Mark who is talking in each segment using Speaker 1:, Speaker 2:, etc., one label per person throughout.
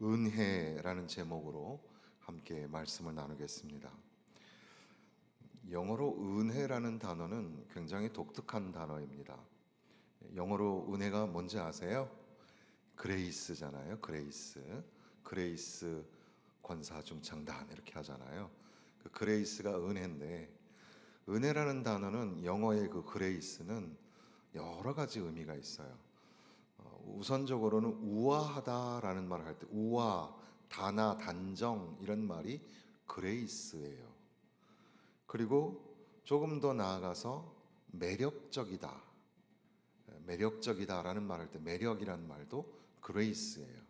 Speaker 1: 은혜라는 제목으로 함께 말씀을 나누겠습니다. 영어로 은혜라는 단어는 굉장히 독특한 단어입니다. 영어로 은혜가 뭔지 아세요? 그레이스잖아요. 그레이스 권사중창단 이렇게 하잖아요. 그 그레이스가 은혜인데, 은혜라는 단어는 영어의 그 그레이스는 여러 가지 의미가 있어요. 우선적으로는 우아하다라는 말을 할 때 우아, 단아, 단정 이런 말이 그레이스예요. 그리고 조금 더 나아가서 매력적이다, 매력적이다라는 말을 할 때 매력이란 말도 그레이스예요.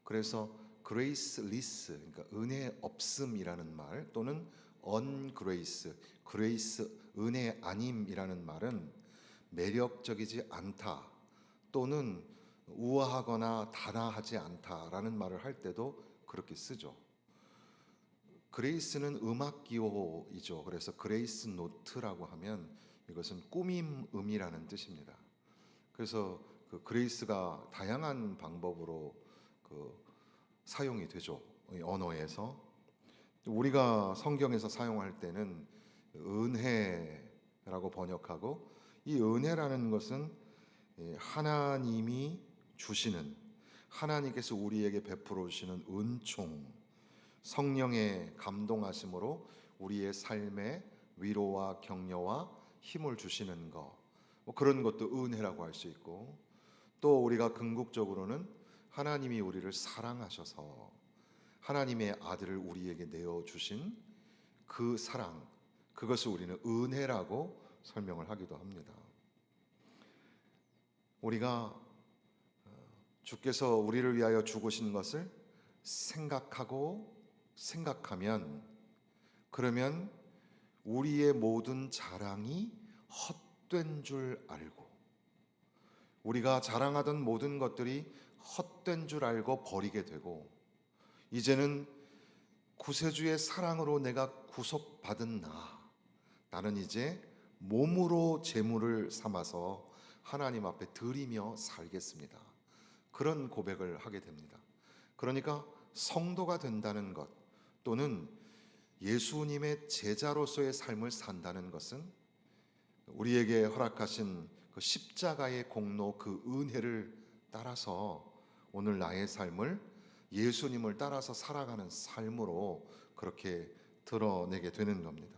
Speaker 1: 그래서 그레이스리스, 그러니까 은혜 없음이라는 말, 또는 언그레이스, 그레이스 은혜 아님이라는 말은 매력적이지 않다, 또는 우아하거나 단아하지 않다라는 말을 할 때도 그렇게 쓰죠. 그레이스는 음악 기호이죠. 그래서 그레이스 노트라고 하면 이것은 꾸밈음이라는 뜻입니다. 그래서 그 그레이스가 다양한 방법으로 그 사용이 되죠. 이 언어에서 우리가 성경에서 사용할 때는 은혜라고 번역하고, 이 은혜라는 것은 하나님이 주시는, 하나님께서 우리에게 베풀어 주시는 은총, 성령의 감동하심으로 우리의 삶에 위로와 격려와 힘을 주시는 것, 그런 것도 은혜라고 할 수 있고, 또 우리가 궁극적으로는 하나님이 우리를 사랑하셔서 하나님의 아들을 우리에게 내어 주신 그 사랑, 그것을 우리는 은혜라고 설명을 하기도 합니다. 우리가 주께서 우리를 위하여 죽으신 것을 생각하면, 그러면 우리의 모든 자랑이 헛된 줄 알고, 우리가 자랑하던 모든 것들이 헛된 줄 알고 버리게 되고, 이제는 구세주의 사랑으로 내가 구속받은 나는 이제 몸으로 제물을 삼아서 하나님 앞에 드리며 살겠습니다, 그런 고백을 하게 됩니다. 그러니까 성도가 된다는 것, 또는 예수님의 제자로서의 삶을 산다는 것은 우리에게 허락하신 그 십자가의 공로, 그 은혜를 따라서 오늘 나의 삶을 예수님을 따라서 살아가는 삶으로 그렇게 드러내게 되는 겁니다.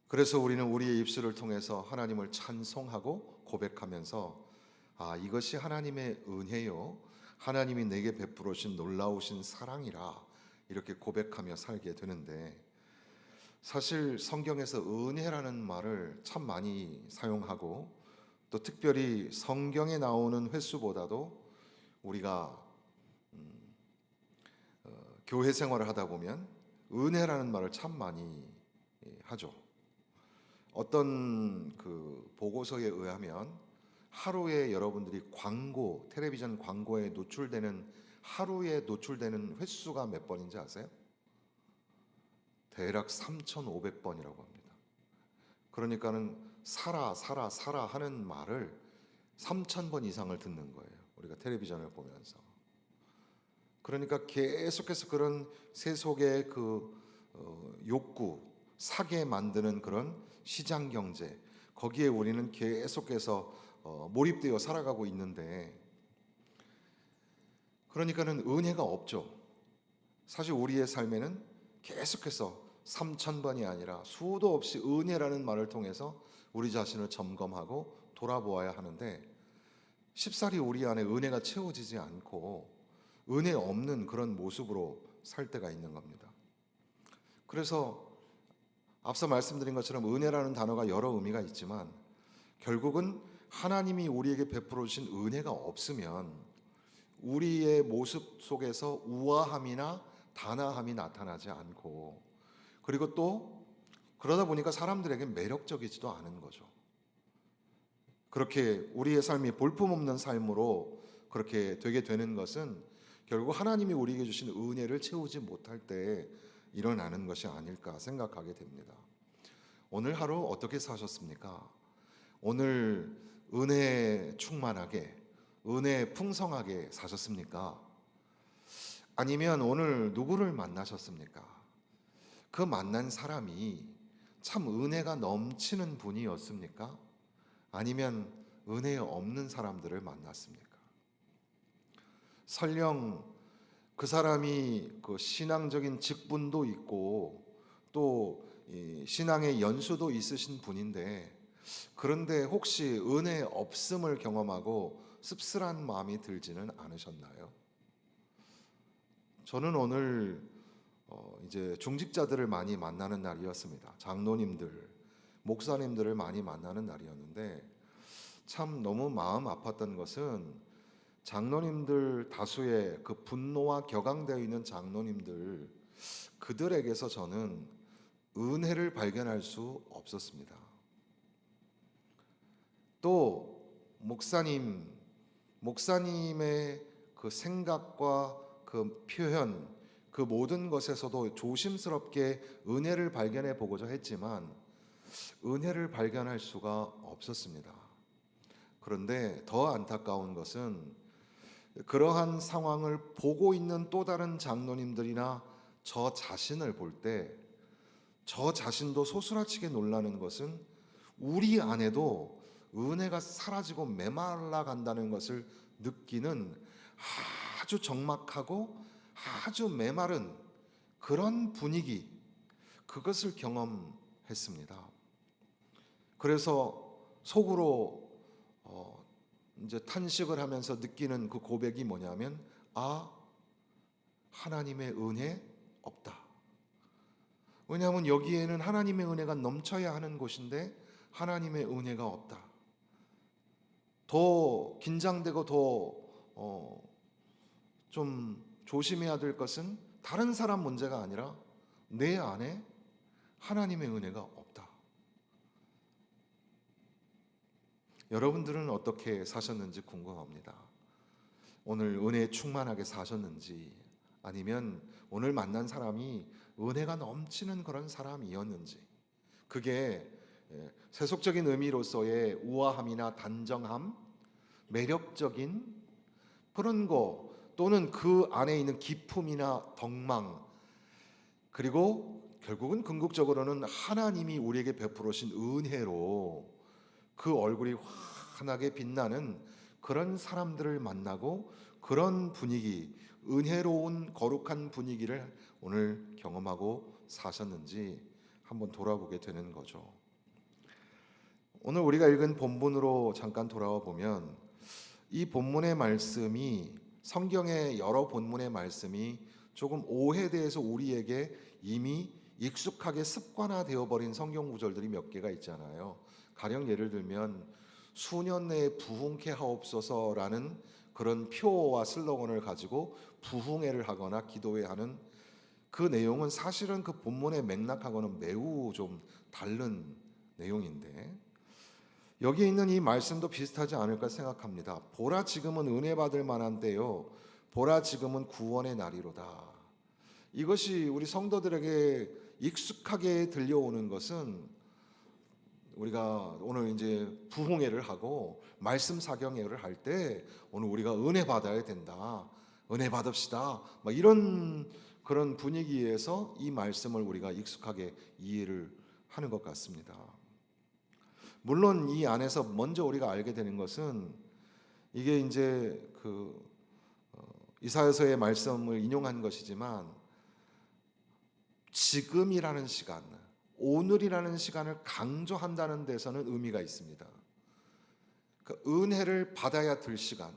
Speaker 1: 그래서 우리는 우리의 입술을 통해서 하나님을 찬송하고 고백하면서, 이것이 하나님의 은혜요, 하나님이 내게 베풀어 주신 놀라우신 사랑이라, 이렇게 고백하며 살게 되는데, 사실 성경에서 은혜라는 말을 참 많이 사용하고, 또 특별히 성경에 나오는 횟수보다도 우리가 교회 생활을 하다 보면 은혜라는 말을 참 많이 하죠. 어떤 그 보고서에 의하면 하루에 여러분들이 텔레비전 광고에 하루에 노출되는 횟수가 몇 번인지 아세요? 대략 3,500번이라고 합니다. 그러니까는 살아 살아 살아 하는 말을 3,000번 이상을 듣는 거예요, 우리가 텔레비전을 보면서. 그러니까 계속해서 그런 세속의 그 욕구, 사게 만드는 그런 시장 경제, 거기에 우리는 계속해서 몰입되어 살아가고 있는데, 그러니까는 은혜가 없죠. 사실 우리의 삶에는 계속해서 3,000번이 아니라 수도 없이 은혜라는 말을 통해서 우리 자신을 점검하고 돌아보아야 하는데, 쉽사리 우리 안에 은혜가 채워지지 않고 은혜 없는 그런 모습으로 살 때가 있는 겁니다. 그래서 앞서 말씀드린 것처럼 은혜라는 단어가 여러 의미가 있지만, 결국은 하나님이 우리에게 베풀어 주신 은혜가 없으면 우리의 모습 속에서 우아함이나 단아함이 나타나지 않고, 그리고 또 그러다 보니까 사람들에게 매력적이지도 않은 거죠. 그렇게 우리의 삶이 볼품없는 삶으로 그렇게 되게 되는 것은 결국 하나님이 우리에게 주신 은혜를 채우지 못할 때 일어나는 것이 아닐까 생각하게 됩니다. 오늘 하루 어떻게 사셨습니까? 오늘 은혜 충만하게, 은혜 풍성하게 사셨습니까? 아니면 오늘 누구를 만나셨습니까? 그 만난 사람이 참 은혜가 넘치는 분이었습니까? 아니면 은혜 없는 사람들을 만났습니까? 설령 그 사람이 그 신앙적인 직분도 있고 또 신앙의 연수도 있으신 분인데, 그런데 혹시 은혜 없음을 경험하고 씁쓸한 마음이 들지는 않으셨나요? 저는 오늘 이제 중직자들을 많이 만나는 날이었습니다. 장로님들, 목사님들을 많이 만나는 날이었는데, 참 너무 마음 아팠던 것은 장로님들 다수의 그 분노와 격앙되어 있는 장로님들, 그들에게서 저는 은혜를 발견할 수 없었습니다. 또 목사님의 그 생각과 그 표현, 그 모든 것에서도 조심스럽게 은혜를 발견해 보고자 했지만 은혜를 발견할 수가 없었습니다. 그런데 더 안타까운 것은 그러한 상황을 보고 있는 또 다른 장로님들이나 저 자신을 볼 때 저 자신도 소스라치게 놀라는 것은 우리 안에도 은혜가 사라지고 메말라 간다는 것을 느끼는 아주 적막하고 아주 메마른 그런 분위기, 그것을 경험했습니다. 그래서 속으로 이제 탄식을 하면서 느끼는 그 고백이 뭐냐면, 하나님의 은혜 없다. 왜냐하면 여기에는 하나님의 은혜가 넘쳐야 하는 곳인데 하나님의 은혜가 없다. 더 긴장되고 더 좀 조심해야 될 것은 다른 사람 문제가 아니라 내 안에 하나님의 은혜가 없다. 여러분들은 어떻게 사셨는지 궁금합니다. 오늘 은혜에 충만하게 사셨는지, 아니면 오늘 만난 사람이 은혜가 넘치는 그런 사람이었는지, 그게 세속적인 의미로서의 우아함이나 단정함, 매력적인 그런 거, 또는 그 안에 있는 기품이나 덕망, 그리고 결국은 궁극적으로는 하나님이 우리에게 베풀으신 은혜로 그 얼굴이 환하게 빛나는 그런 사람들을 만나고 그런 분위기, 은혜로운 거룩한 분위기를 오늘 경험하고 사셨는지 한번 돌아보게 되는 거죠. 오늘 우리가 읽은 본문으로 잠깐 돌아와 보면, 이 본문의 말씀이, 성경의 여러 본문의 말씀이 조금 오해돼서 우리에게 이미 익숙하게 습관화되어 버린 성경 구절들이 몇 개가 있잖아요. 가령 예를 들면 수년 내에 부흥케 하옵소서라는 그런 표어와 슬로건을 가지고 부흥회를 하거나 기도회하는 그 내용은 사실은 그 본문의 맥락하고는 매우 좀 다른 내용인데, 여기 있는 이 말씀도 비슷하지 않을까 생각합니다. 보라 지금은 은혜 받을 만한 때요, 보라 지금은 구원의 날이로다. 이것이 우리 성도들에게 익숙하게 들려오는 것은, 우리가 오늘 이제 부흥회를 하고 말씀 사경회를 할 때 오늘 우리가 은혜 받아야 된다, 은혜 받읍시다, 막 이런 그런 분위기에서 이 말씀을 우리가 익숙하게 이해를 하는 것 같습니다. 물론 이 안에서 먼저 우리가 알게 되는 것은, 이게 이제 그 이사야서의 말씀을 인용한 것이지만, 지금이라는 시간, 오늘이라는 시간을 강조한다는 데서는 의미가 있습니다. 그 은혜를 받아야 될 시간,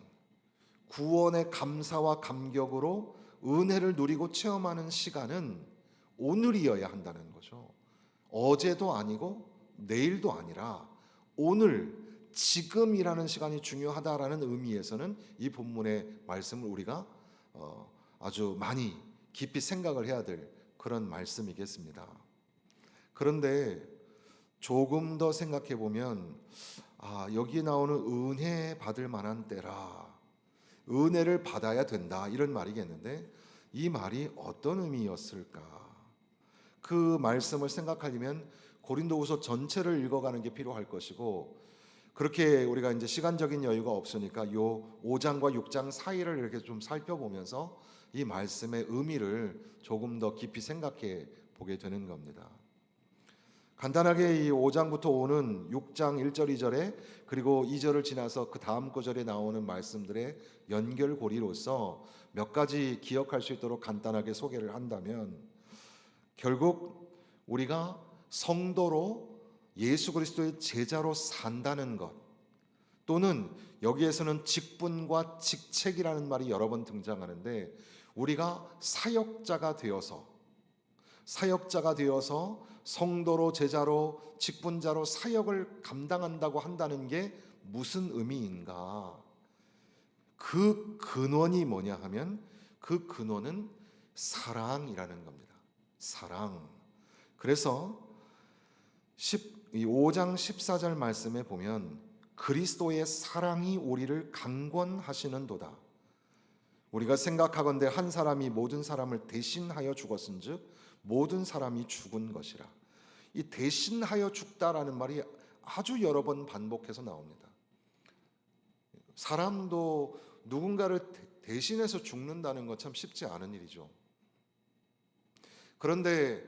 Speaker 1: 구원의 감사와 감격으로 은혜를 누리고 체험하는 시간은 오늘이어야 한다는 거죠. 어제도 아니고 내일도 아니라 오늘, 지금이라는 시간이 중요하다라는 의미에서는 이 본문의 말씀을 우리가 아주 많이 깊이 생각을 해야 될 그런 말씀이겠습니다. 그런데 조금 더 생각해 보면, 여기에 나오는 은혜 받을 만한 때라, 은혜를 받아야 된다, 이런 말이겠는데, 이 말이 어떤 의미였을까? 그 말씀을 생각하려면 고린도후서 전체를 읽어가는 게 필요할 것이고, 그렇게 우리가 이제 시간적인 여유가 없으니까 요 5장과 6장 사이를 이렇게 좀 살펴보면서 이 말씀의 의미를 조금 더 깊이 생각해 보게 되는 겁니다. 간단하게 이 5장부터 오는 6장 1절 2절에 그리고 2절을 지나서 그 다음 구절에 나오는 말씀들의 연결고리로서 몇 가지 기억할 수 있도록 간단하게 소개를 한다면, 결국 우리가 성도로 예수 그리스도의 제자로 산다는 것, 또는 여기에서는 직분과 직책이라는 말이 여러 번 등장하는데, 우리가 사역자가 되어서 성도로 제자로 직분자로 사역을 감당한다고 한다는 게 무슨 의미인가? 그 근원이 뭐냐 하면, 그 근원은 사랑이라는 겁니다. 사랑. 그래서 5장 14절 말씀에 보면 그리스도의 사랑이 우리를 강권하시는도다. 우리가 생각하건대 한 사람이 모든 사람을 대신하여 죽었은즉 모든 사람이 죽은 것이라. 이 대신하여 죽다라는 말이 아주 여러 번 반복해서 나옵니다. 사람도 누군가를 대신해서 죽는다는 건 참 쉽지 않은 일이죠. 그런데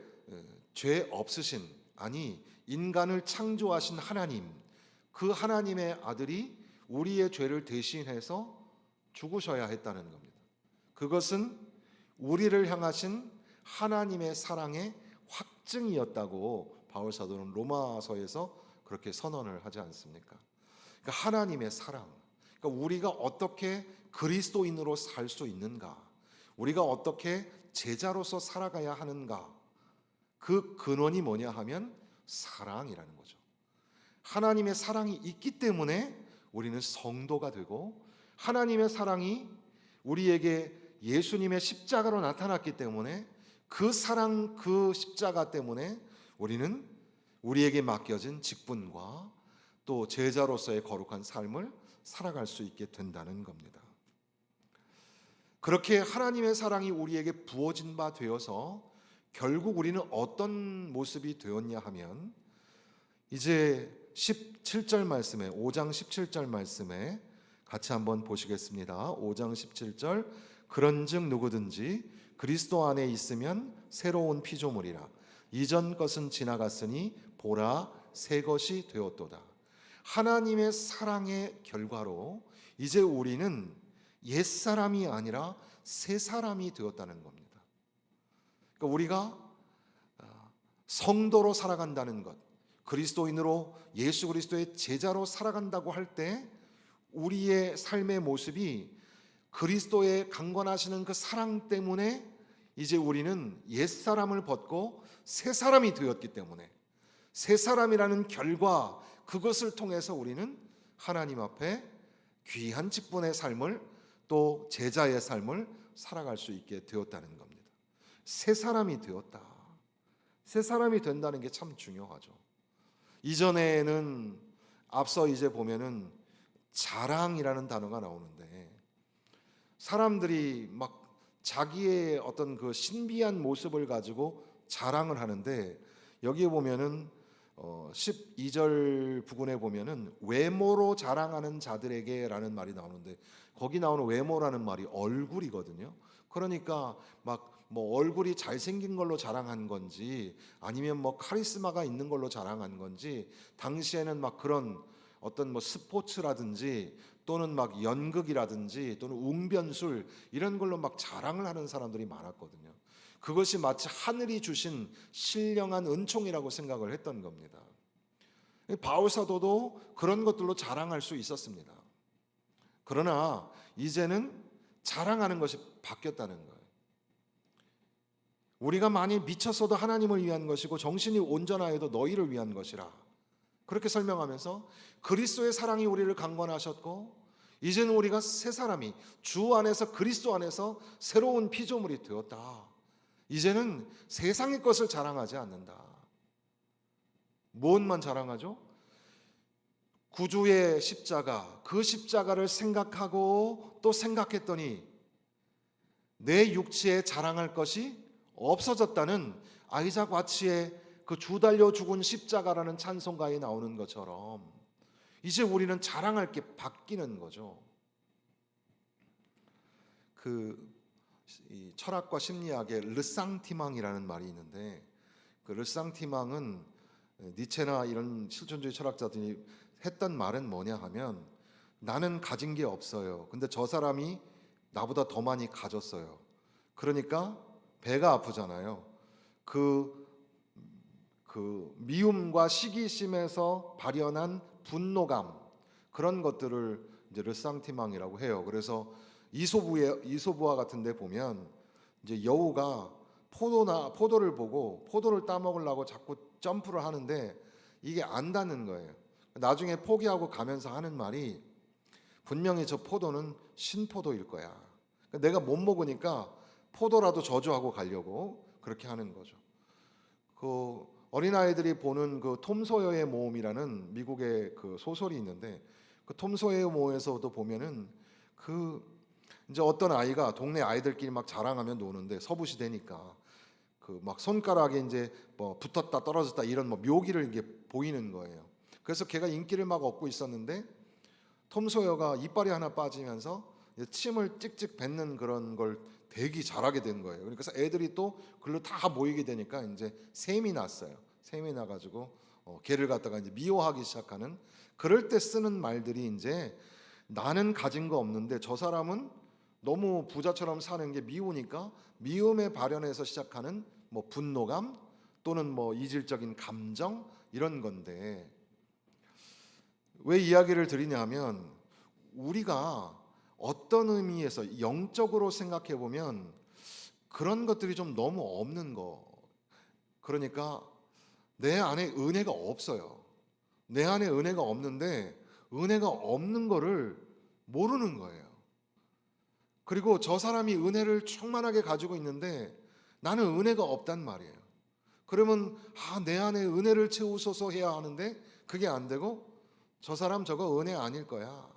Speaker 1: 죄 없으신, 아니 인간을 창조하신 하나님, 그 하나님의 아들이 우리의 죄를 대신해서 죽으셔야 했다는 겁니다. 그것은 우리를 향하신 하나님의 사랑의 확증이었다고 바울 사도는 로마서에서 그렇게 선언을 하지 않습니까? 그러니까 하나님의 사랑, 그러니까 우리가 어떻게 그리스도인으로 살 수 있는가, 우리가 어떻게 제자로서 살아가야 하는가, 그 근원이 뭐냐 하면 사랑이라는 거죠. 하나님의 사랑이 있기 때문에 우리는 성도가 되고, 하나님의 사랑이 우리에게 예수님의 십자가로 나타났기 때문에 그 사랑, 그 십자가 때문에 우리는 우리에게 맡겨진 직분과 또 제자로서의 거룩한 삶을 살아갈 수 있게 된다는 겁니다. 그렇게 하나님의 사랑이 우리에게 부어진 바 되어서 결국 우리는 어떤 모습이 되었냐 하면, 이제 17절 말씀에, 5장 17절 말씀에 같이 한번 보시겠습니다. 5장 17절, 그런즉 누구든지 그리스도 안에 있으면 새로운 피조물이라. 이전 것은 지나갔으니 보라 새 것이 되었도다. 하나님의 사랑의 결과로 이제 우리는 옛사람이 아니라 새 사람이 되었다는 겁니다. 그러니까 우리가 성도로 살아간다는 것, 그리스도인으로 예수 그리스도의 제자로 살아간다고 할 때 우리의 삶의 모습이 그리스도의 강권하시는 그 사랑 때문에 이제 우리는 옛사람을 벗고 새 사람이 되었기 때문에, 새 사람이라는 결과, 그것을 통해서 우리는 하나님 앞에 귀한 직분의 삶을, 또 제자의 삶을 살아갈 수 있게 되었다는 겁니다. 새 사람이 되었다. 새 사람이 된다는 게 참 중요하죠. 이전에는 앞서 이제 보면은 자랑이라는 단어가 나오는데, 사람들이 막 자기의 어떤 그 신비한 모습을 가지고 자랑을 하는데, 여기에 보면은 12절 부분에 보면은 외모로 자랑하는 자들에게라는 말이 나오는데, 거기 나오는 외모라는 말이 얼굴이거든요. 그러니까 막 뭐 얼굴이 잘생긴 걸로 자랑한 건지, 아니면 뭐 카리스마가 있는 걸로 자랑한 건지, 당시에는 막 그런 어떤 뭐 스포츠라든지 또는 막 연극이라든지 또는 웅변술, 이런 걸로 막 자랑을 하는 사람들이 많았거든요. 그것이 마치 하늘이 주신 신령한 은총이라고 생각을 했던 겁니다. 바울 사도도 그런 것들로 자랑할 수 있었습니다. 그러나 이제는 자랑하는 것이 바뀌었다는 거예요. 우리가 많이 미쳤어도 하나님을 위한 것이고 정신이 온전하여도 너희를 위한 것이라, 그렇게 설명하면서 그리스도의 사랑이 우리를 강권하셨고, 이제는 우리가 새 사람이, 주 안에서 그리스도 안에서 새로운 피조물이 되었다. 이제는 세상의 것을 자랑하지 않는다. 무엇만 자랑하죠? 구주의 십자가, 그 십자가를 생각하고 또 생각했더니 내 육체에 자랑할 것이 없어졌다는 아이작 와치의 그 주 달려 죽은 십자가라는 찬송가에 나오는 것처럼, 이제 우리는 자랑할 게 바뀌는 거죠. 이 철학과 심리학의 르상티망이라는 말이 있는데, 그 르상티망은 니체나 이런 실존주의 철학자들이 했던 말은 뭐냐 하면, 나는 가진 게 없어요. 근데 저 사람이 나보다 더 많이 가졌어요. 그러니까 배가 아프잖아요. 그 미움과 시기심에서 발현한 분노감, 그런 것들을 이제 르상티망이라고 해요. 그래서 이소부화 같은데 보면 이제 여우가 포도를 보고 포도를 따먹으려고 자꾸 점프를 하는데 이게 안 닿는 거예요. 나중에 포기하고 가면서 하는 말이, 분명히 저 포도는 신포도일 거야. 내가 못 먹으니까 포도라도 저주하고 가려고 그렇게 하는 거죠. 그 어린아이들이 보는 그 톰 소여의 모험이라는 미국의 그 소설이 있는데, 그 톰 소여의 모험에서도 보면은 이제 어떤 아이가 동네 아이들끼리 막 자랑하며 노는데, 서부 시대니까 그 막 손가락에 이제 뭐 붙었다 떨어졌다 이런 뭐 묘기를 이게 보이는 거예요. 그래서 걔가 인기를 막 얻고 있었는데, 톰 소여가 이빨이 하나 빠지면서 침을 찍찍 뱉는 그런 걸 되게 잘하게 된 거예요. 그러니까 애들이 또 글로 다 모이게 되니까 이제 셈이 났어요. 셈이 나가지고 걔를 갖다가 이제 미워하기 시작하는, 그럴 때 쓰는 말들이 이제, 나는 가진 거 없는데 저 사람은 너무 부자처럼 사는 게 미우니까 미움에 발현해서 시작하는 뭐 분노감 또는 뭐 이질적인 감정, 이런 건데, 왜 이야기를 드리냐면, 우리가 어떤 의미에서 영적으로 생각해 보면 그런 것들이 좀 너무 없는 거. 그러니까 내 안에 은혜가 없어요. 내 안에 은혜가 없는데 은혜가 없는 거를 모르는 거예요. 그리고 저 사람이 은혜를 충만하게 가지고 있는데 나는 은혜가 없단 말이에요. 그러면 내 안에 은혜를 채우소서 해야 하는데 그게 안 되고, 저 사람 저거 은혜 아닐 거야.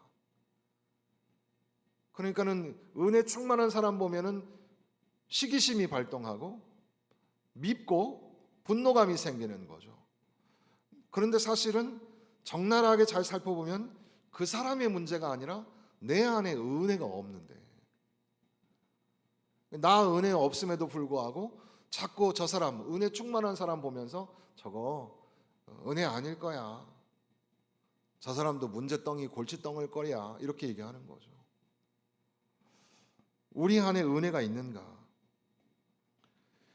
Speaker 1: 그러니까는 은혜 충만한 사람 보면은 시기심이 발동하고 밉고 분노감이 생기는 거죠. 그런데 사실은 적나라하게 잘 살펴보면 그 사람의 문제가 아니라 내 안에 은혜가 없는데, 나 은혜 없음에도 불구하고 자꾸 저 사람, 은혜 충만한 사람 보면서 저거 은혜 아닐 거야, 저 사람도 문제덩이 골칫덩을 거야, 이렇게 얘기하는 거죠. 우리 안에 은혜가 있는가?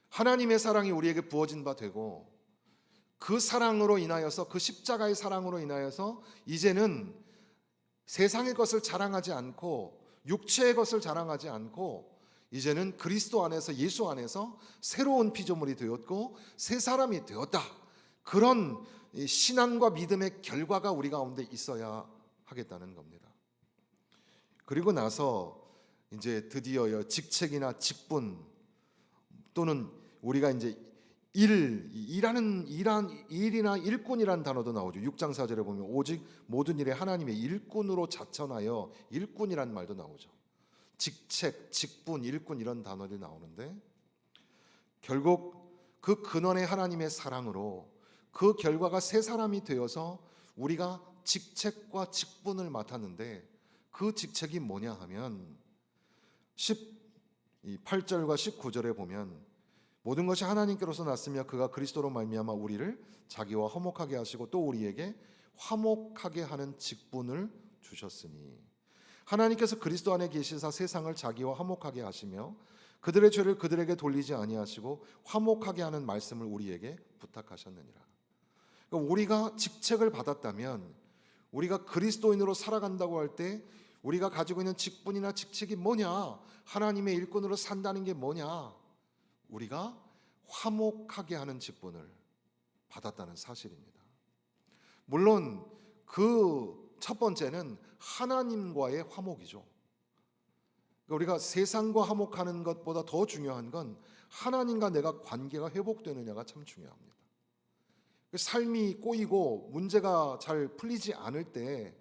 Speaker 1: 하나님의 사랑이 우리에게 부어진 바 되고, 그 사랑으로 인하여서, 그 십자가의 사랑으로 인하여서 이제는 세상의 것을 자랑하지 않고 육체의 것을 자랑하지 않고, 이제는 그리스도 안에서, 예수 안에서 새로운 피조물이 되었고 새 사람이 되었다. 그런 신앙과 믿음의 결과가 우리 가운데 있어야 하겠다는 겁니다. 그리고 나서 이제 드디어 직책이나 직분 또는 우리가 이제 일이나 일꾼이라는 단어도 나오죠. 6장 4절에 보면 오직 모든 일에 하나님의 일꾼으로 자천하여, 일꾼이라는 말도 나오죠. 직책, 직분, 일꾼 이런 단어들이 나오는데, 결국 그 근원의 하나님의 사랑으로 그 결과가 새 사람이 되어서 우리가 직책과 직분을 맡았는데, 그 직책이 뭐냐 하면 18절과 19절에 보면, 모든 것이 하나님께로서 났으며 그가 그리스도로 말미암아 우리를 자기와 화목하게 하시고 또 우리에게 화목하게 하는 직분을 주셨으니, 하나님께서 그리스도 안에 계시사 세상을 자기와 화목하게 하시며 그들의 죄를 그들에게 돌리지 아니하시고 화목하게 하는 말씀을 우리에게 부탁하셨느니라. 그러니까 우리가 직책을 받았다면, 우리가 그리스도인으로 살아간다고 할 때 우리가 가지고 있는 직분이나 직책이 뭐냐? 하나님의 일꾼으로 산다는 게 뭐냐? 우리가 화목하게 하는 직분을 받았다는 사실입니다. 물론 그 첫 번째는 하나님과의 화목이죠. 우리가 세상과 화목하는 것보다 더 중요한 건 하나님과 내가 관계가 회복되느냐가 참 중요합니다. 삶이 꼬이고 문제가 잘 풀리지 않을 때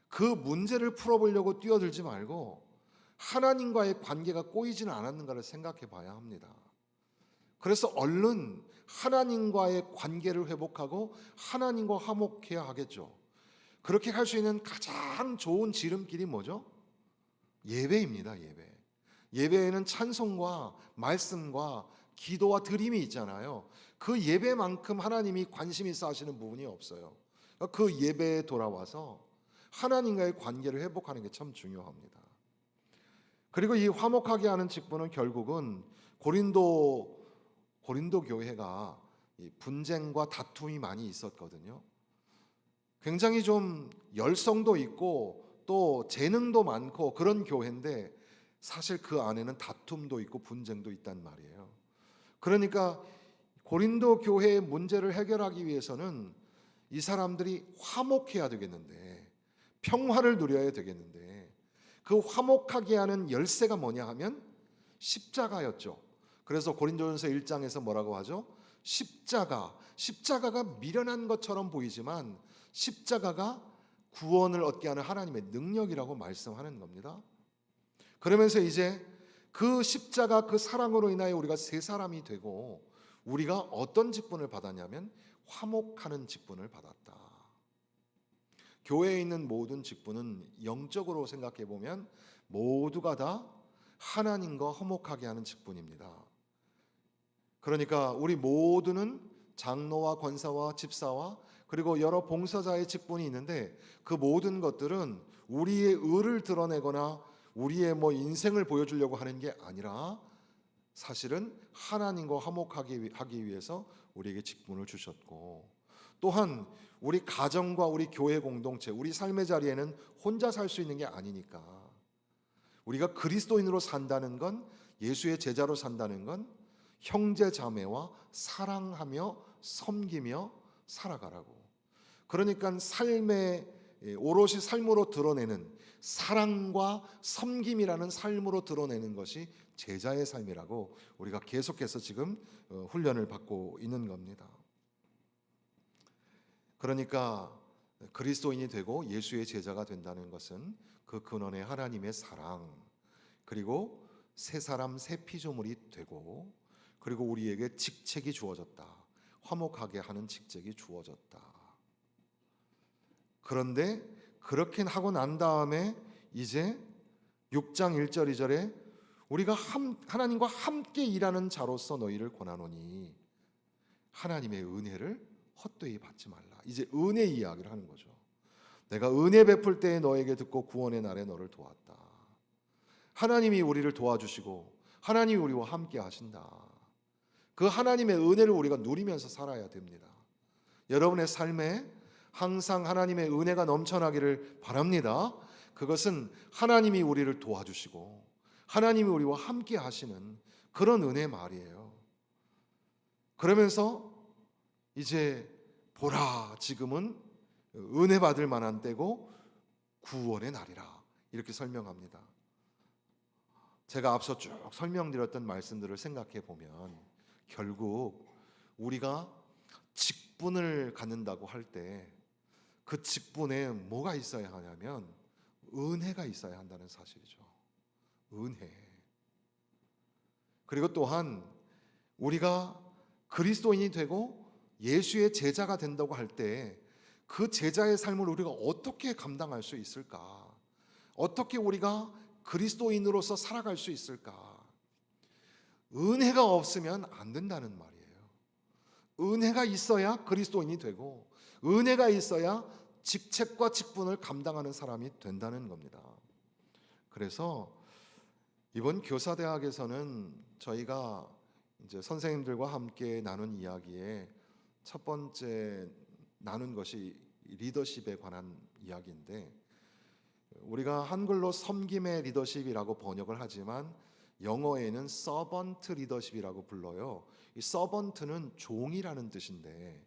Speaker 1: 그 문제를 풀어보려고 뛰어들지 말고 하나님과의 관계가 꼬이지는 않았는가를 생각해 봐야 합니다. 그래서 얼른 하나님과의 관계를 회복하고 하나님과 화목해야 하겠죠. 그렇게 할 수 있는 가장 좋은 지름길이 뭐죠? 예배입니다. 예배. 예배에는 찬송과 말씀과 기도와 드림이 있잖아요. 그 예배만큼 하나님이 관심 있어 하시는 부분이 없어요. 그 예배에 돌아와서 하나님과의 관계를 회복하는 게 참 중요합니다. 그리고 이 화목하게 하는 직분은 결국은 고린도 교회가 이 분쟁과 다툼이 많이 있었거든요. 굉장히 좀 열성도 있고 또 재능도 많고 그런 교회인데 사실 그 안에는 다툼도 있고 분쟁도 있단 말이에요. 그러니까 고린도 교회의 문제를 해결하기 위해서는 이 사람들이 화목해야 되겠는데, 평화를 누려야 되겠는데, 그 화목하게 하는 열쇠가 뭐냐 하면 십자가였죠. 그래서 고린도전서 1장에서 뭐라고 하죠? 십자가가 미련한 것처럼 보이지만 십자가가 구원을 얻게 하는 하나님의 능력이라고 말씀하는 겁니다. 그러면서 이제 그 십자가 그 사랑으로 인하여 우리가 새 사람이 되고 우리가 어떤 직분을 받았냐면 화목하는 직분을 받았다. 교회에 있는 모든 직분은 영적으로 생각해 보면 모두가 다 하나님과 화목하게 하는 직분입니다. 그러니까 우리 모두는 장로와 권사와 집사와 그리고 여러 봉사자의 직분이 있는데 그 모든 것들은 우리의 의를 드러내거나 우리의 인생을 보여주려고 하는 게 아니라 사실은 하나님과 화목하게 하기 위해서 우리에게 직분을 주셨고, 또한 우리 가정과 우리 교회 공동체, 우리 삶의 자리에는 혼자 살 수 있는 게 아니니까 우리가 그리스도인으로 산다는 건, 예수의 제자로 산다는 건 형제 자매와 사랑하며 섬기며 살아가라고. 그러니까 오롯이 삶으로 드러내는 사랑과 섬김이라는 삶으로 드러내는 것이 제자의 삶이라고 우리가 계속해서 지금 훈련을 받고 있는 겁니다. 그러니까 그리스도인이 되고 예수의 제자가 된다는 것은 그 근원의 하나님의 사랑, 그리고 새 사람 새 피조물이 되고, 그리고 우리에게 직책이 주어졌다. 화목하게 하는 직책이 주어졌다. 그런데 그렇게 하고 난 다음에 이제 6장 1절 2절에 우리가 하나님과 함께 일하는 자로서 너희를 권하노니 하나님의 은혜를 헛되이 받지 말라. 이제 은혜 이야기를 하는 거죠. 내가 은혜 베풀 때에 너에게 듣고 구원의 날에 너를 도왔다. 하나님이 우리를 도와주시고 하나님이 우리와 함께 하신다. 그 하나님의 은혜를 우리가 누리면서 살아야 됩니다. 여러분의 삶에 항상 하나님의 은혜가 넘쳐나기를 바랍니다. 그것은 하나님이 우리를 도와주시고 하나님이 우리와 함께 하시는 그런 은혜 말이에요. 그러면서 이제 보라, 지금은 은혜 받을 만한 때고 구원의 날이라, 이렇게 설명합니다. 제가 앞서 쭉 설명드렸던 말씀들을 생각해 보면 결국 우리가 직분을 갖는다고 할 때 그 직분에 뭐가 있어야 하냐면 은혜가 있어야 한다는 사실이죠. 은혜. 그리고 또한 우리가 그리스도인이 되고 예수의 제자가 된다고 할 때 그 제자의 삶을 우리가 어떻게 감당할 수 있을까? 어떻게 우리가 그리스도인으로서 살아갈 수 있을까? 은혜가 없으면 안 된다는 말이에요. 은혜가 있어야 그리스도인이 되고 은혜가 있어야 직책과 직분을 감당하는 사람이 된다는 겁니다. 그래서 이번 교사대학에서는 저희가 이제 선생님들과 함께 나눈 이야기에 첫 번째 나눈 것이 리더십에 관한 이야기인데, 우리가 한글로 섬김의 리더십이라고 번역을 하지만 영어에는 서번트 리더십이라고 불러요. 이 서번트는 종이라는 뜻인데,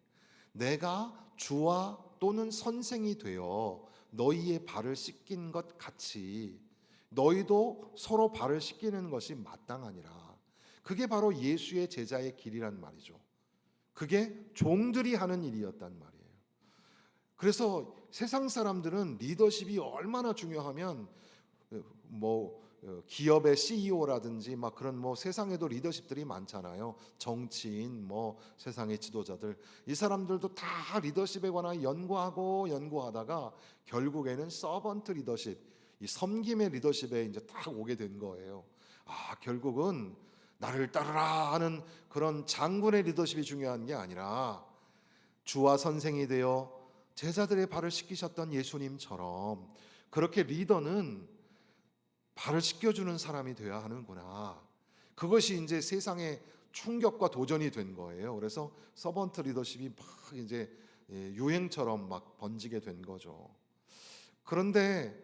Speaker 1: 내가 주와 또는 선생이 되어 너희의 발을 씻긴 것 같이 너희도 서로 발을 씻기는 것이 마땅하니라. 그게 바로 예수의 제자의 길이란 말이죠. 그게 종들이 하는 일이었단 말이에요. 그래서 세상 사람들은 리더십이 얼마나 중요하면 기업의 CEO라든지 막 그런 뭐 세상에도 리더십들이 많잖아요. 정치인, 뭐 세상의 지도자들, 이 사람들도 다 리더십에 관한 연구하다가 결국에는 서번트 리더십, 이 섬김의 리더십에 이제 딱 오게 된 거예요. 결국은 나를 따르라 하는 그런 장군의 리더십이 중요한 게 아니라 주와 선생이 되어 제자들의 발을 씻기셨던 예수님처럼 그렇게 리더는 발을 씻겨주는 사람이 되어야 하는구나. 그것이 이제 세상의 충격과 도전이 된 거예요. 그래서 서번트 리더십이 막 이제 유행처럼 막 번지게 된 거죠. 그런데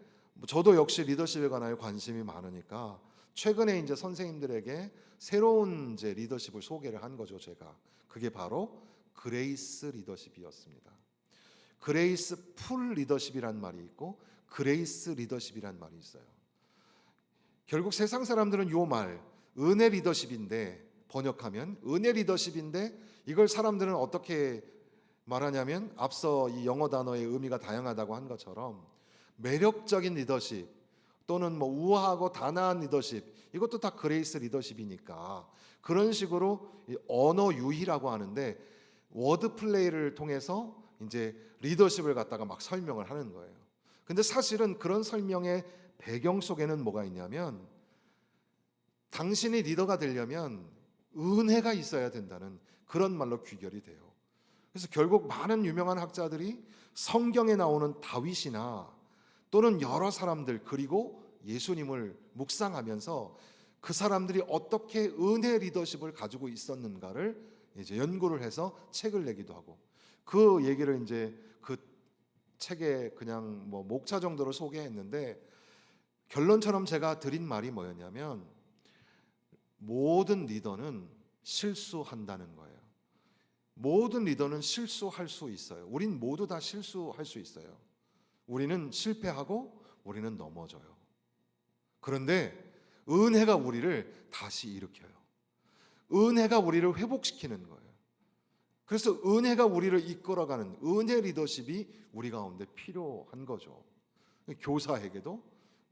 Speaker 1: 저도 역시 리더십에 관하여 관심이 많으니까 최근에 이제 선생님들에게 새로운 이제 리더십을 소개를 한 거죠, 제가. 그게 바로 그레이스 리더십이었습니다. 그레이스 풀 리더십이란 말이 있고 그레이스 리더십이란 말이 있어요. 결국 세상 사람들은 요 말, 은혜 리더십인데, 번역하면 은혜 리더십인데, 이걸 사람들은 어떻게 말하냐면 앞서 이 영어 단어의 의미가 다양하다고 한 것처럼 매력적인 리더십 또는 뭐 우아하고 단아한 리더십, 이것도 다 그레이스 리더십이니까 그런 식으로 언어 유희라고 하는데 워드 플레이를 통해서 이제 리더십을 갖다가 막 설명을 하는 거예요. 근데 사실은 그런 설명의 배경 속에는 뭐가 있냐면 당신이 리더가 되려면 은혜가 있어야 된다는 그런 말로 귀결이 돼요. 그래서 결국 많은 유명한 학자들이 성경에 나오는 다윗이나 또는 여러 사람들 그리고 예수님을 묵상하면서 그 사람들이 어떻게 은혜 리더십을 가지고 있었는가를 이제 연구를 해서 책을 내기도 하고, 그 얘기를 이제 그 책에 그냥 뭐 목차 정도로 소개했는데 결론처럼 제가 드린 말이 뭐였냐면 모든 리더는 실수한다는 거예요. 모든 리더는 실수할 수 있어요. 우린 모두 다 실수할 수 있어요. 우리는 실패하고 우리는 넘어져요. 그런데 은혜가 우리를 다시 일으켜요. 은혜가 우리를 회복시키는 거예요. 그래서 은혜가 우리를 이끌어가는 은혜 리더십이 우리 가운데 필요한 거죠. 교사에게도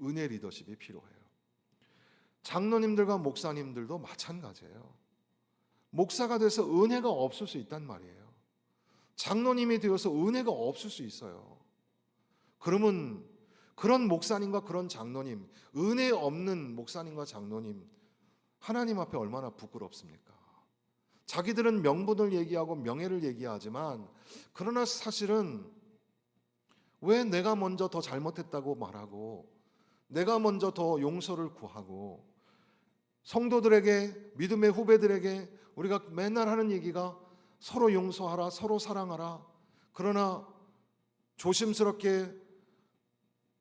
Speaker 1: 은혜 리더십이 필요해요. 장로님들과 목사님들도 마찬가지예요. 목사가 돼서 은혜가 없을 수 있단 말이에요. 장로님이 되어서 은혜가 없을 수 있어요. 그러면 그런 목사님과 그런 장로님, 은혜 없는 목사님과 장로님, 하나님 앞에 얼마나 부끄럽습니까? 자기들은 명분을 얘기하고 명예를 얘기하지만 그러나 사실은 왜 내가 먼저 더 잘못했다고 말하고 내가 먼저 더 용서를 구하고 성도들에게, 믿음의 후배들에게 우리가 맨날 하는 얘기가 서로 용서하라, 서로 사랑하라. 그러나 조심스럽게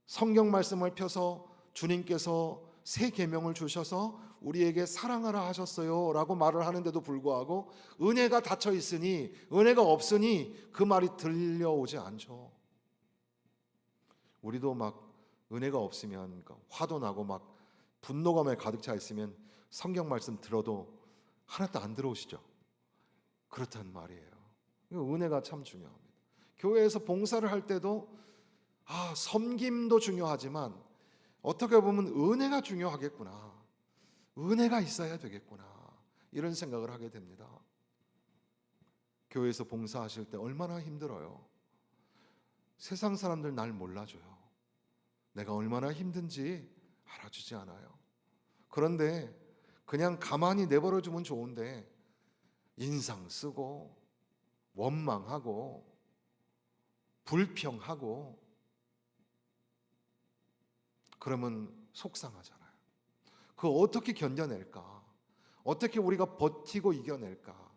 Speaker 1: 성경 말씀을 펴서 주님께서 새 계명을 주셔서 우리에게 사랑하라 하셨어요 라고 말을 하는데도 불구하고 은혜가 닫혀 있으니, 은혜가 없으니 그 말이 들려오지 않죠. 우리도 막 은혜가 없으면 화도 나고 막 분노감에 가득 차 있으면 성경 말씀 들어도 하나도 안 들어오시죠. 그렇단 말이에요. 은혜가 참 중요합니다. 교회에서 봉사를 할 때도 섬김도 중요하지만 어떻게 보면 은혜가 중요하겠구나. 은혜가 있어야 되겠구나. 이런 생각을 하게 됩니다. 교회에서 봉사하실 때 얼마나 힘들어요. 세상 사람들 날 몰라줘요. 내가 얼마나 힘든지 알아주지 않아요. 그런데 그냥 가만히 내버려주면 좋은데 인상 쓰고 원망하고 불평하고 그러면 속상하잖아요. 그거 어떻게 견뎌낼까? 어떻게 우리가 버티고 이겨낼까?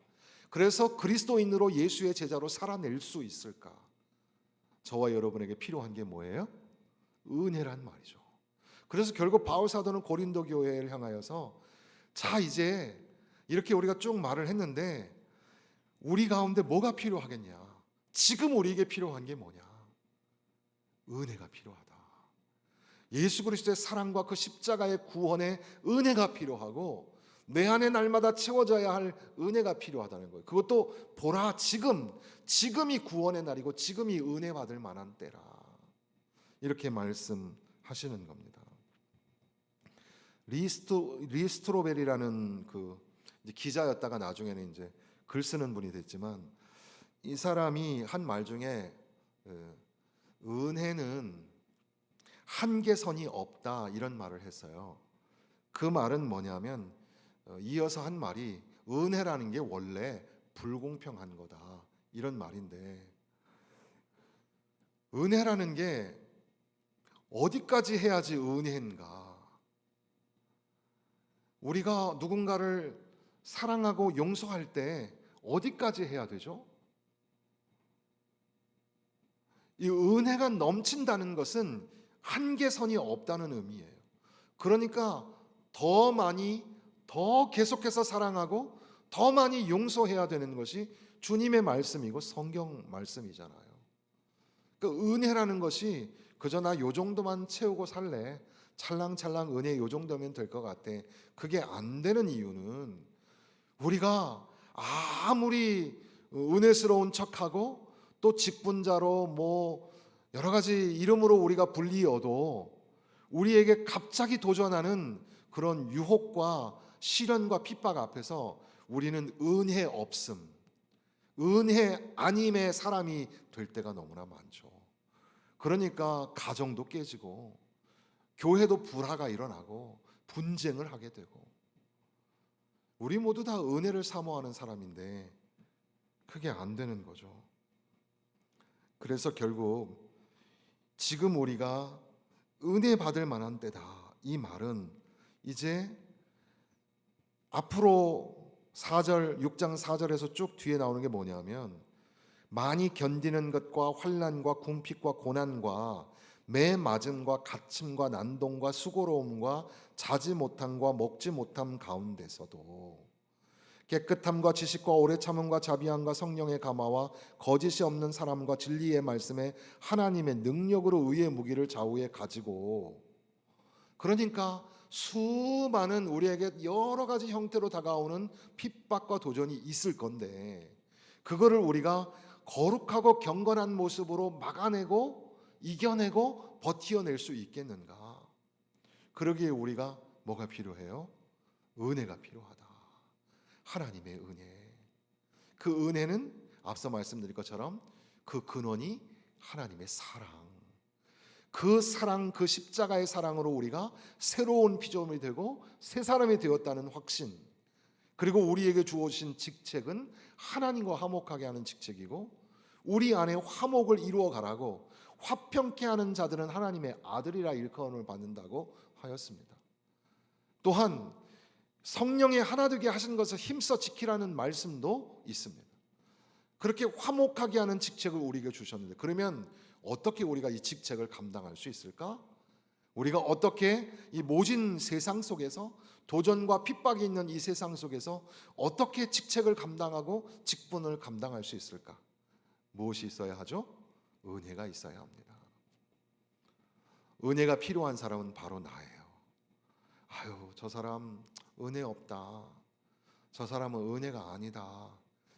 Speaker 1: 그래서 그리스도인으로 예수의 제자로 살아낼 수 있을까? 저와 여러분에게 필요한 게 뭐예요? 은혜란 말이죠. 그래서 결국 바울 사도는 고린도 교회를 향하여서 자 이제 이렇게 우리가 쭉 말을 했는데 우리 가운데 뭐가 필요하겠냐? 지금 우리에게 필요한 게 뭐냐? 은혜가 필요하다. 예수 그리스도의 사랑과 그 십자가의 구원의 은혜가 필요하고 내 안에 날마다 채워져야 할 은혜가 필요하다는 거예요. 그것도 보라 지금이 구원의 날이고 지금이 은혜 받을 만한 때라. 이렇게 말씀하시는 겁니다. 리스트로벨이라는 그 이제 기자였다가 나중에는 이제 글 쓰는 분이 됐지만, 이 사람이 한 말 중에 은혜는 한계선이 없다 이런 말을 했어요. 그 말은 뭐냐면 이어서 한 말이 은혜라는 게 원래 불공평한 거다 이런 말인데, 은혜라는 게 어디까지 해야지 은혜인가? 우리가 누군가를 사랑하고 용서할 때 어디까지 해야 되죠? 이 은혜가 넘친다는 것은 한계선이 없다는 의미예요. 그러니까 더 많이, 더 계속해서 사랑하고 더 많이 용서해야 되는 것이 주님의 말씀이고 성경 말씀이잖아요. 그 은혜라는 것이 그저 나 요 정도만 채우고 살래, 찰랑찰랑 은혜 요 정도면 될 것 같아, 그게 안 되는 이유는 우리가 아무리 은혜스러운 척하고 또 직분자로 뭐 여러 가지 이름으로 우리가 불리어도 우리에게 갑자기 도전하는 그런 유혹과 시련과 핍박 앞에서 우리는 은혜 없음, 은혜 아님의 사람이 될 때가 너무나 많죠. 그러니까 가정도 깨지고 교회도 불화가 일어나고 분쟁을 하게 되고, 우리 모두 다 은혜를 사모하는 사람인데 그게 안 되는 거죠. 그래서 결국 지금 우리가 은혜 받을 만한 때다, 이 말은 이제 앞으로 4절 6장 4절에서 쭉 뒤에 나오는 게 뭐냐면, 많이 견디는 것과 환난과 궁핍과 고난과 매 맞음과 갇힘과 난동과 수고로움과 자지 못함과 먹지 못함 가운데서도 깨끗함과 지식과 오래 참음과 자비함과 성령의 감화와 거짓이 없는 사람과 진리의 말씀에 하나님의 능력으로 의의 무기를 좌우에 가지고, 그러니까 수많은 우리에게 여러 가지 형태로 다가오는 핍박과 도전이 있을 건데, 그거를 우리가 거룩하고 경건한 모습으로 막아내고 이겨내고 버티어낼 수 있겠는가? 그러기에 우리가 뭐가 필요해요? 은혜가 필요하다. 하나님의 은혜. 그 은혜는 앞서 말씀드린 것처럼 그 근원이 하나님의 사랑. 그 사랑, 그 십자가의 사랑으로 우리가 새로운 피조물이 되고 새 사람이 되었다는 확신, 그리고 우리에게 주어진 직책은 하나님과 화목하게 하는 직책이고, 우리 안에 화목을 이루어 가라고, 화평케 하는 자들은 하나님의 아들이라 일컬음을 받는다고 하였습니다. 또한 성령의 하나 되게 하신 것을 힘써 지키라는 말씀도 있습니다. 그렇게 화목하게 하는 직책을 우리에게 주셨는데, 그러면 어떻게 우리가 이 직책을 감당할 수 있을까? 우리가 어떻게 이 모진 세상 속에서, 도전과 핍박이 있는 이 세상 속에서 어떻게 직책을 감당하고 직분을 감당할 수 있을까? 무엇이 있어야 하죠? 은혜가 있어야 합니다. 은혜가 필요한 사람은 바로 나예요. 아유, 저 사람 은혜 없다, 저 사람은 은혜가 아니다,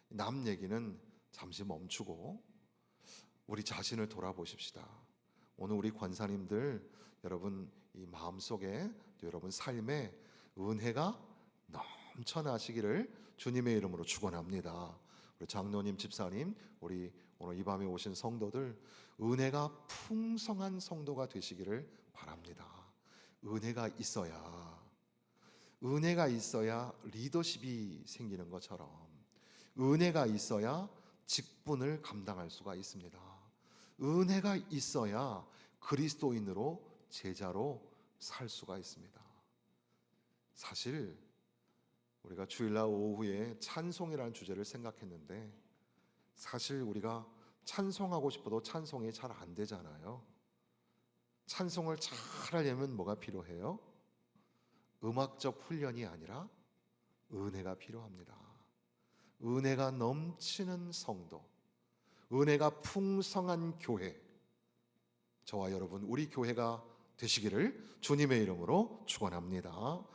Speaker 1: 남 얘기는 잠시 멈추고 우리 자신을 돌아보십시다. 오늘 우리 권사님들, 여러분 이 마음속에, 여러분 삶에 은혜가 넘쳐나시기를 주님의 이름으로 축원합니다. 우리 장로님, 집사님, 우리 오늘 이 밤에 오신 성도들, 은혜가 풍성한 성도가 되시기를 바랍니다. 은혜가 있어야 리더십이 생기는 것처럼, 은혜가 있어야 직분을 감당할 수가 있습니다. 은혜가 있어야 그리스도인으로, 제자로 살 수가 있습니다. 사실 우리가 주일날 오후에 찬송이라는 주제를 생각했는데, 사실 우리가 찬송하고 싶어도 찬송이 잘 안 되잖아요. 찬송을 잘 하려면 뭐가 필요해요? 음악적 훈련이 아니라 은혜가 필요합니다. 은혜가 넘치는 성도, 은혜가 풍성한 교회, 저와 여러분, 우리 교회가 되시기를 주님의 이름으로 축원합니다.